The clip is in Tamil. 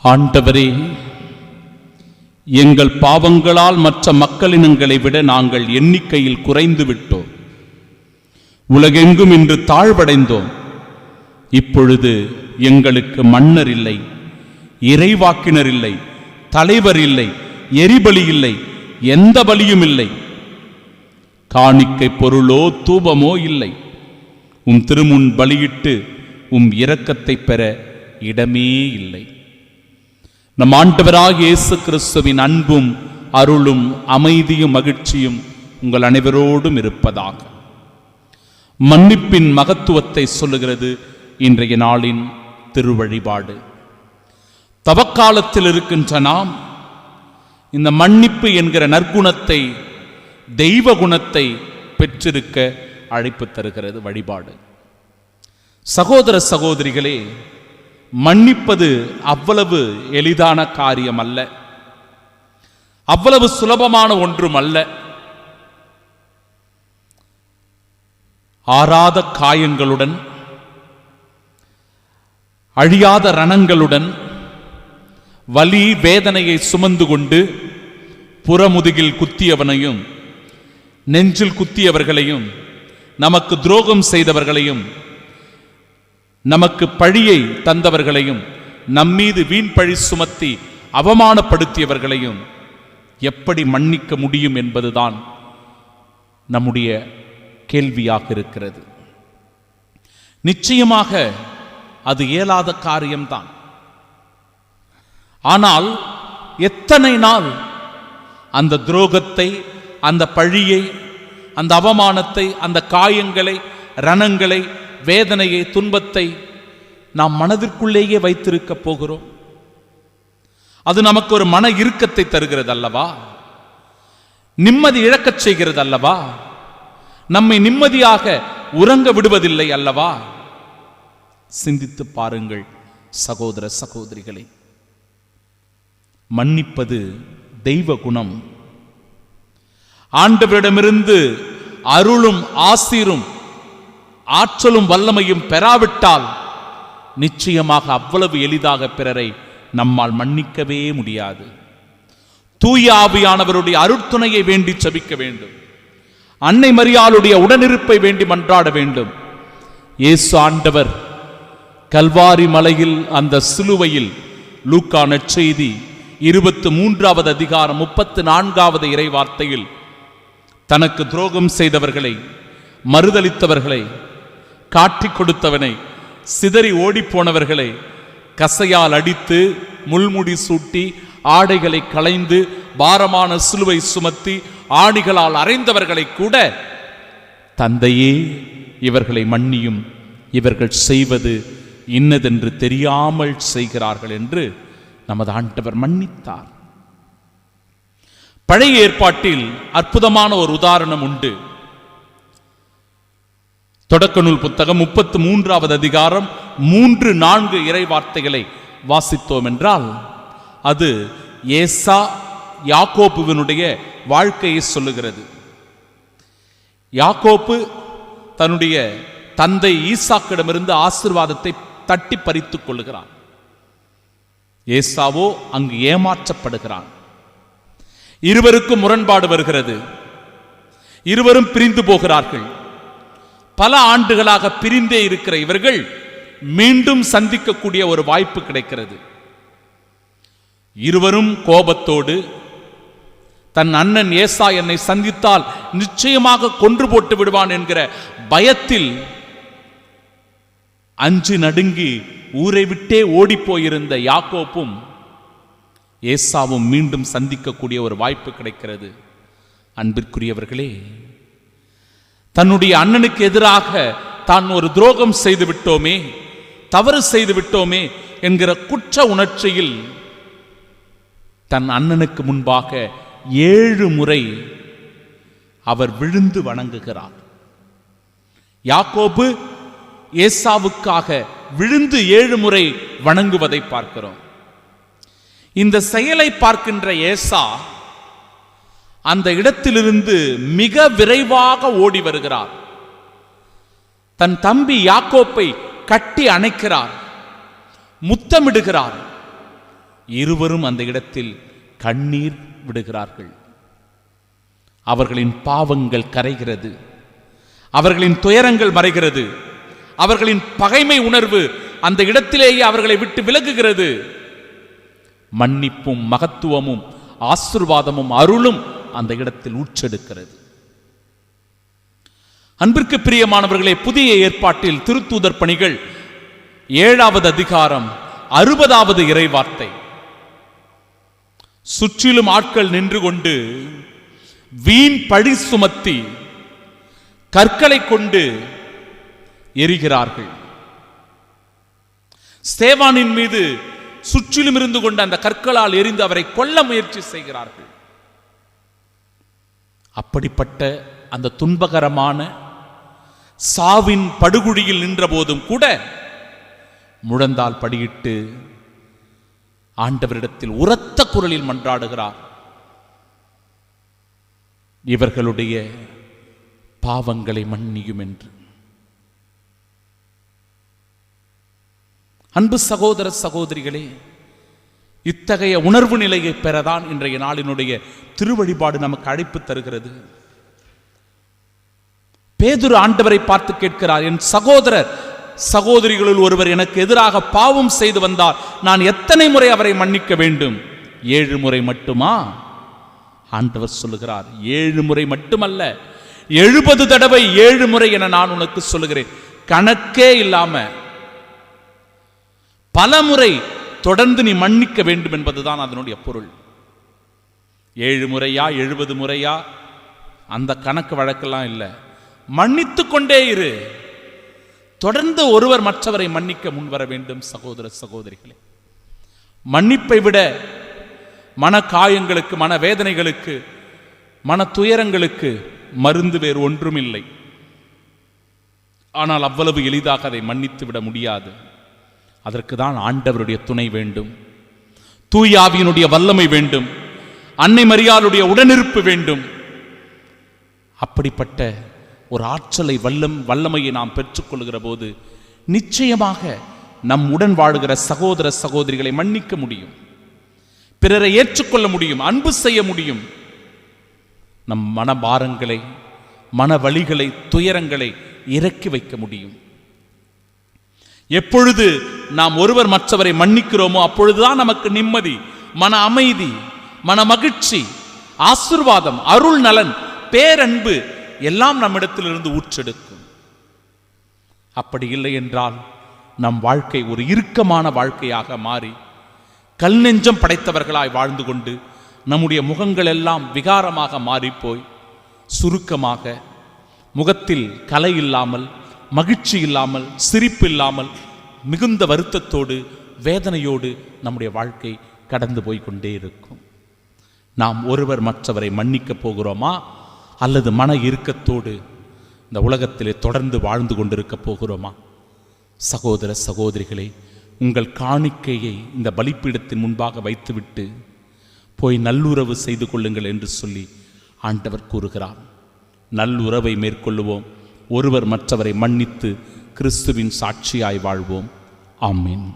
ஆண்டவரே, எங்கள் பாவங்களால் மற்ற மக்களினங்களை விட நாங்கள் எண்ணிக்கையில் குறைந்து விட்டோம். உலகெங்கும் இன்று தாழ்வடைந்தோம். இப்பொழுது எங்களுக்கு மன்னர் இல்லை, இறைவாக்கினர் இல்லை, தலைவர் இல்லை, எரிபலி இல்லை, எந்த பலியும் இல்லை. காணிக்கை பொருளோ தூபமோ இல்லை. உம் திருமுன் பலியிட்டு உம் இரக்கத்தை பெற இடமே இல்லை. நம் ஆண்டவராகிய இயேசு கிறிஸ்துவின் அன்பும் அருளும் அமைதியும் மகிழ்ச்சியும் உங்கள் அனைவரோடும் இருப்பதாக. மன்னிப்பின் மகத்துவத்தை சொல்லுகிறது இன்றைய நாளின் திருவழிபாடு. தவக்காலத்தில் இருக்கின்ற நாம் இந்த மன்னிப்பு என்கிற நற்குணத்தை, தெய்வ குணத்தை பெற்றிருக்க அழைப்பு தருகிறது வழிபாடு. சகோதர சகோதரிகளே, மன்னிப்பது அவ்வளவு எளிதான காரியம் அல்ல, அவ்வளவு சுலபமான ஒன்றும் அல்ல. ஆறாத காயங்களுடன், அழியாத ரணங்களுடன், வலி வேதனையை சுமந்து கொண்டு புறமுதுகில் குத்தியவனையும், நெஞ்சில் குத்தியவர்களையும், நமக்கு துரோகம் செய்தவர்களையும், நமக்கு பழியை தந்தவர்களையும், நம்மீது வீண் பழி சுமத்தி அவமானப்படுத்தியவர்களையும் எப்படி மன்னிக்க முடியும் என்பதுதான் நம்முடைய கேள்வியாக இருக்கிறது. நிச்சயமாக அது இயலாத காரியம்தான். ஆனால் எத்தனை நாள் அந்த துரோகத்தை, அந்த பழியை, அந்த அவமானத்தை, அந்த காயங்களை, ரணங்களை, வேதனையை, துன்பத்தை நாம் மனதிற்குள்ளேயே வைத்திருக்க போகிறோம்? அது நமக்கு ஒரு மன இறுக்கத்தை தருகிறது அல்லவா? நிம்மதி இழக்கச் செய்கிறது அல்லவா? நம்மை நிம்மதியாக உறங்க விடுவதில்லை அல்லவா? சிந்தித்து பாருங்கள் சகோதர சகோதரிகளே. மன்னிப்பது தெய்வ குணம். ஆண்டவரிடமிருந்து அருளும் ஆசீரும் ஆற்றலும் வல்லமையும் பெறாவிட்டால் நிச்சயமாக அவ்வளவு எளிதாக பிறரை நம்மால் மன்னிக்கவே முடியாது. தூய ஆவியானவருடைய அருட்துணையை வேண்டி ஜெபிக்க வேண்டும். அன்னை மரியாளுடைய உடனிருப்பை வேண்டி மன்றாட வேண்டும். இயேசு ஆண்டவர் கல்வாரி மலையில், அந்த சிலுவையில், லூக்கா நற்செய்தி 23வது அதிகாரம் 34வது இறைவார்த்தையில் தனக்கு துரோகம் செய்தவர்களை, மறுதலித்தவர்களை, காட்டிக் கொடுத்தவனை, சிதறி ஓடிப்போனவர்களை கசையால் அடித்து, முள்முடி சூட்டி, ஆடைகளை களைந்து, பாரமான சிலுவை சுமத்தி, ஆணிகளால் அறைந்தவர்களை கூட, தந்தையே இவர்களை மன்னியும், இவர்கள் செய்வது இன்னதென்று தெரியாமல் செய்கிறார்கள் என்று நமது ஆண்டவர் மன்னித்தார். பழைய ஏற்பாட்டில் அற்புதமான ஒரு உதாரணம் உண்டு. தொடக்க நூல் புத்தகம் 33வது அதிகாரம் 3-4 இறை வார்த்தைகளை வாசித்தோம் என்றால் அது ஏசா யாக்கோபுவினுடைய வாழ்க்கையை சொல்லுகிறது. யாக்கோபு தன்னுடைய தந்தை ஈசாக்கிடமிருந்து ஆசீர்வாதத்தை தட்டி பறித்துக் கொள்ளுகிறான். ஏசாவோ அங்கு ஏமாற்றப்படுகிறான். இருவருக்கும் முரண்பாடு வருகிறது. இருவரும் பிரிந்து போகிறார்கள். பல ஆண்டுகளாக பிரிந்தே இருக்கிற இவர்கள் மீண்டும் சந்திக்கக்கூடிய ஒரு வாய்ப்பு கிடைக்கிறது. இருவரும் கோபத்தோடு, தன் அண்ணன் ஏசா என்னை சந்தித்தால் நிச்சயமாக கொன்று போட்டு விடுவான் என்கிற பயத்தில் அஞ்சு நடுங்கி ஊரை விட்டே ஓடிப்போயிருந்த யாக்கோப்பும் ஏசாவும் மீண்டும் சந்திக்கக்கூடிய ஒரு வாய்ப்பு கிடைக்கிறது. அன்பிற்குரியவர்களே, தன்னுடைய அண்ணனுக்கு எதிராக தான் ஒரு துரோகம் செய்து விட்டோமே, தவறு செய்து விட்டோமே என்கிற குற்ற உணர்ச்சியில் தன் அண்ணனுக்கு முன்பாக 7 முறை அவர் விழுந்து வணங்குகிறார். யாக்கோபு ஏசாவுக்காக விழுந்து 7 முறை வணங்குவதை பார்க்கிறோம். இந்த செயலை பார்க்கின்ற ஏசா அந்த இடத்திலிருந்து மிக விரைவாக ஓடி வருகிறார். தன் தம்பி யாக்கோப்பை கட்டி அணைக்கிறார், முத்தமிடுகிறார். இருவரும் அந்த இடத்தில் கண்ணீர் விடுகிறார்கள். அவர்களின் பாவங்கள் கரைகிறது, அவர்களின் துயரங்கள் மறைகிறது, அவர்களின் பகைமை உணர்வு அந்த இடத்திலேயே அவர்களை விட்டு விலகுகிறது. மன்னிப்பும் மகத்துவமும் ஆசீர்வாதமும் அருளும் அந்த இடத்தில் ஊற்றெடுக்கிறது. அன்பிற்கு பிரியமானவர்களே, புதிய ஏற்பாட்டில் திருத்தூதர் பணிகள் 7வது அதிகாரம் 60வது இறைவார்த்தை. சுற்றிலும் ஆட்கள் நின்று கொண்டு வீண் பழி சுமத்தி கற்களை கொண்டு எரிகிறார்கள். ஸ்தேவானின் மீது சுற்றிலும் இருந்து கொண்டு அந்த கற்களால் எரிந்து அவரை கொல்ல முயற்சி செய்கிறார்கள். அப்படிப்பட்ட அந்த துன்பகரமான சாவின் படுகுழியில் நின்ற போதும் கூட முழந்தால் படியிட்டு ஆண்டவரிடத்தில் உரத்த குரலில் மன்றாடுகிறார், இவர்களுடைய பாவங்களை மன்னியும் என்று. அன்பு சகோதர சகோதரிகளே, இத்தகைய உணர்வு நிலையை பெறதான் இன்றைய நாளினுடைய திருவழிபாடு நமக்கு அழைப்பு தருகிறது. பேதுரு ஆண்டவரை பார்த்து கேட்கிறார், என் சகோதரர் சகோதரிகளுள் ஒருவர் எனக்கு எதிராக பாவம் செய்து வந்தால் நான் எத்தனை முறை அவரை மன்னிக்க வேண்டும்? 7 முறை மட்டுமா? ஆண்டவர் சொல்லுகிறார், 7 முறை மட்டுமல்ல, 70 தடவை 7 முறை என நான் உனக்கு சொல்லுகிறேன். கணக்கே இல்லாம பல முறை தொடர்ந்து நீ மன்னிக்க வேண்டும் என்பதுதான் அதனுடைய பொருள். 7 முறையா 70 முறையா அந்த கணக்கு வழக்கெல்லாம் இல்லை. மன்னித்து கொண்டே இரு. தொடர்ந்து ஒருவர் மற்றவரை மன்னிக்க முன்வர வேண்டும். சகோதர சகோதரிகளே, மன்னிப்பை விட மன காயங்களுக்கு, மன வேதனைகளுக்கு, மன துயரங்களுக்கு மருந்து வேறு ஒன்றும் இல்லை. ஆனால் அவ்வளவு எளிதாக அதை மன்னித்து விட முடியாது. அதற்கு தான் ஆண்டவருடைய துணை வேண்டும், தூய ஆவியினுடைய வல்லமை வேண்டும், அன்னை மரியாளுடைய உடனிருப்பு வேண்டும். அப்படிப்பட்ட ஒரு ஆற்றலை வல்லமையை நாம் பெற்றுக்கொள்கிற போது நிச்சயமாக நம் உடன் வாழுகிற சகோதர சகோதரிகளை மன்னிக்க முடியும், பிறரை ஏற்றுக்கொள்ள முடியும், அன்பு செய்ய முடியும். நம் மனபாரங்களை, மன வலிகளை, துயரங்களை இறக்கி வைக்க முடியும். எப்பொழுது நாம் ஒருவர் மற்றவரை மன்னிக்கிறோமோ அப்பொழுதுதான் நமக்கு நிம்மதி, மன அமைதி, மன மகிழ்ச்சி, ஆசீர்வாதம், அருள் நலன், பேரன்பு எல்லாம் நம்மிடத்திலிருந்து ஊற்றெடுக்கும். அப்படி இல்லை என்றால் நம் வாழ்க்கை ஒரு இறுக்கமான வாழ்க்கையாக மாறி கல் நெஞ்சம் படைத்தவர்களாய் வாழ்ந்து கொண்டு நம்முடைய முகங்கள் எல்லாம் விகாரமாக மாறிப்போய் சுருக்கமாக, முகத்தில் கலை இல்லாமல், மகிழ்ச்சி இல்லாமல், சிரிப்பு இல்லாமல், மிகுந்த வருத்தத்தோடு, வேதனையோடு நம்முடைய வாழ்க்கை கடந்து போய் கொண்டே இருக்கும். நாம் ஒருவர் மற்றவரை மன்னிக்க போகிறோமா அல்லது மன இறுக்கத்தோடு இந்த உலகத்திலே தொடர்ந்து வாழ்ந்து கொண்டிருக்க போகிறோமா? சகோதர சகோதரிகளே, உங்கள் காணிக்கையை இந்த பலிப்பீடத்தின் முன்பாக வைத்துவிட்டு போய் நல்லுறவு செய்து கொள்ளுங்கள் என்று சொல்லி ஆண்டவர் கூறுகிறார். நல்லுறவை மேற்கொள்ளுவோம், ஒருவர் மற்றவரை மன்னித்து கிறிஸ்துவின் சாட்சியாய் வாழ்வோம். ஆமென்.